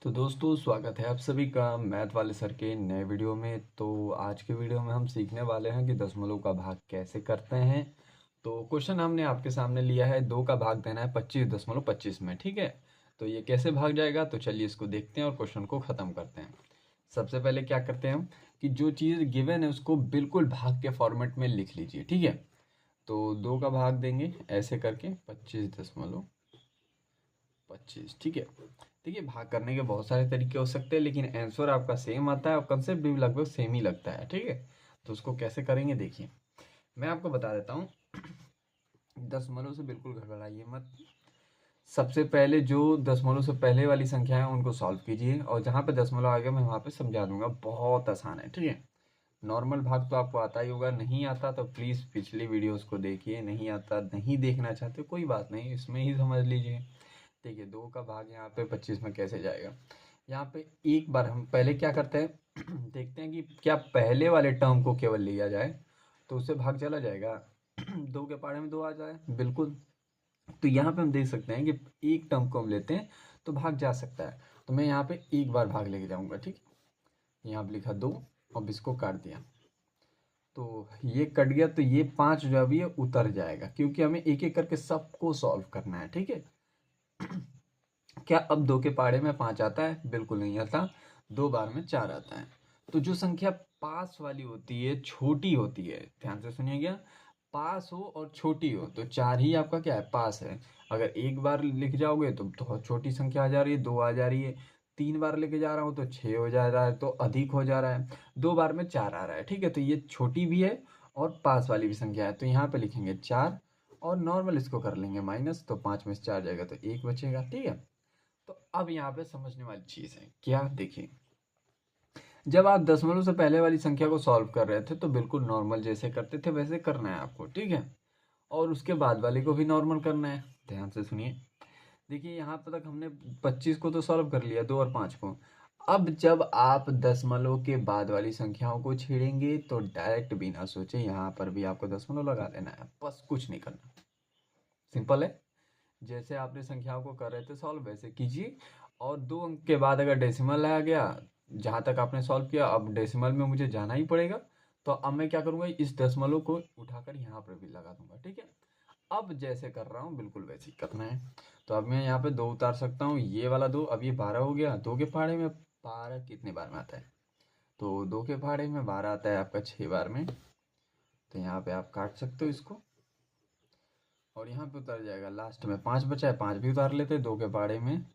तो दोस्तों स्वागत है आप सभी का मैथ वाले सर के नए वीडियो में। तो आज के वीडियो में हम सीखने वाले हैं कि दशमलव का भाग कैसे करते हैं। तो क्वेश्चन हमने आपके सामने लिया है, 2 का भाग देना है 25.25 में, ठीक है। तो ये कैसे भाग जाएगा, तो चलिए इसको देखते हैं और क्वेश्चन को ख़त्म करते हैं। सबसे पहले क्या करते हैं हम कि जो चीज़ गिवन है उसको बिल्कुल भाग के फॉर्मेट में लिख लीजिए, ठीक है। तो 2 का भाग देंगे ऐसे करके 25.25, ठीक है। देखिए भाग करने के बहुत सारे तरीके हो सकते हैं, लेकिन आंसर आपका सेम आता है और कंसेप्ट भी लगभग सेम ही लगता है, ठीक है। तो उसको कैसे करेंगे देखिए, मैं आपको बता देता हूँ। दशमलव से बिल्कुल घबराइए मत। सबसे पहले जो दशमलव से पहले वाली संख्या है उनको सॉल्व कीजिए, और जहाँ पे दशमलव आ गया मैं वहाँ पे समझा दूंगा। बहुत आसान है, ठीक है। नॉर्मल भाग तो आपको आता ही होगा, नहीं आता तो प्लीज़ पिछली वीडियोस को देखिए, नहीं आता नहीं देखना चाहते कोई बात नहीं, इसमें ही समझ लीजिए। देखिए 2 का भाग यहाँ पे 25 में कैसे जाएगा। यहाँ पे एक बार हम पहले क्या करते हैं देखते हैं कि क्या पहले वाले टर्म को केवल लिया जाए तो उससे भाग चला जाएगा। 2 के पहाड़े में 2 आ जाए, बिल्कुल। तो यहाँ पे हम देख सकते हैं कि एक टर्म को हम लेते हैं तो भाग जा सकता है। तो मैं यहाँ पे एक बार भाग लेके जाऊंगा, ठीक है। यहाँ पे लिखा 2, अब इसको काट दिया तो ये कट गया, तो ये 5 जो अभी है उतर जाएगा, क्योंकि हमें एक एक करके सबको सॉल्व करना है, ठीक है। क्या अब 2 के पहाड़े में 5 आता है? बिल्कुल नहीं आता। 2 बार में 4 आता है। तो जो संख्या पास वाली होती है, छोटी होती है, ध्यान से सुनिएगा, पास हो और छोटी हो तो 4 ही आपका क्या है, पास है। अगर एक बार लिख जाओगे तो बहुत छोटी संख्या आ जा रही है, 2 आ जा रही है। 3 बार लेके जा रहा हूँ तो 6 हो जा रहा है, तो अधिक हो जा रहा है। 2 बार में 4 आ रहा है, ठीक है। तो ये छोटी भी है और पास वाली भी संख्या है, तो यहाँ पे लिखेंगे 4 और नॉर्मल इसको कर लेंगे माइनस, तो 5 में से 4 जाएगा तो 1 बचेगा, ठीक है। तो अब यहाँ पे समझने वाली चीज है क्या, देखिए। जब आप दशमलव से पहले वाली संख्या को सॉल्व कर रहे थे तो बिल्कुल नॉर्मल जैसे करते थे वैसे करना है आपको, ठीक है। और उसके बाद वाले को भी नॉर्मल करना है, ध्यान से सुनिए। देखिए यहाँ पे तक हमने 25 को तो सॉल्व कर लिया, 2 और 5 को। अब जब आप दशमलव के बाद वाली संख्याओं को छेड़ेंगे तो डायरेक्ट बिना सोचे यहाँ पर भी आपको दशमलव लगा देना है, बस कुछ नहीं करना। सिंपल है। जैसे आपने संख्याओं को कर रहे थे सॉल्व वैसे कीजिए। और 2 अंक के बाद अगर डेसिमल आ गया, जहां तक आपने सॉल्व किया, अब डेसिमल में मुझे जाना ही पड़ेगा। तो अब मैं क्या करूंगा, इस दशमलव को उठाकर यहाँ पर भी लगा दूंगा, ठीक है। अब जैसे कर रहा हूँ बिल्कुल वैसे ही करना है। तो अब मैं यहाँ पे 2 उतार सकता हूँ, ये वाला 2, अब ये 12 हो गया। 2 के पहाड़े में 12 कितने बार में आता है, तो 2 के पहाड़े में 12 आता है आपका 6 बार में। तो यहाँ पे आप काट सकते हो इसको, और यहाँ पे उतर जाएगा। लास्ट में 5 बचा है, 5 भी उतार लेते, 2 के पहाड़े में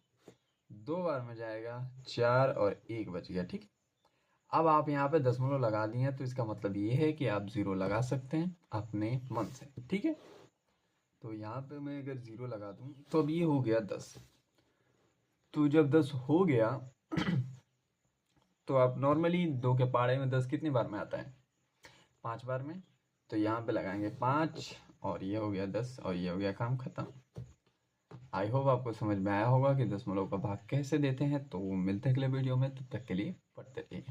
2 बार में जाएगा 4 और 1 बच गया, ठीक। अब आप यहाँ पे दशमलव लगा दिए हैं तो इसका मतलब ये है कि आप 0 लगा सकते हैं अपने मन से, ठीक है। तो यहाँ पे मैं अगर 0 लगा दूं तो अब ये हो गया 10। तो जब 10 हो गया तो आप नॉर्मली 2 के पहाड़े में 10 कितनी बार में आता है, 5 बार में। तो यहाँ पे लगाएंगे 5, और ये हो गया 10, और ये हो गया काम खत्म। आई होप आपको समझ में आया होगा कि दशमलव का भाग कैसे देते हैं। तो मिलते हैं अगले वीडियो में, तब तक के लिए पढ़ते रहिए।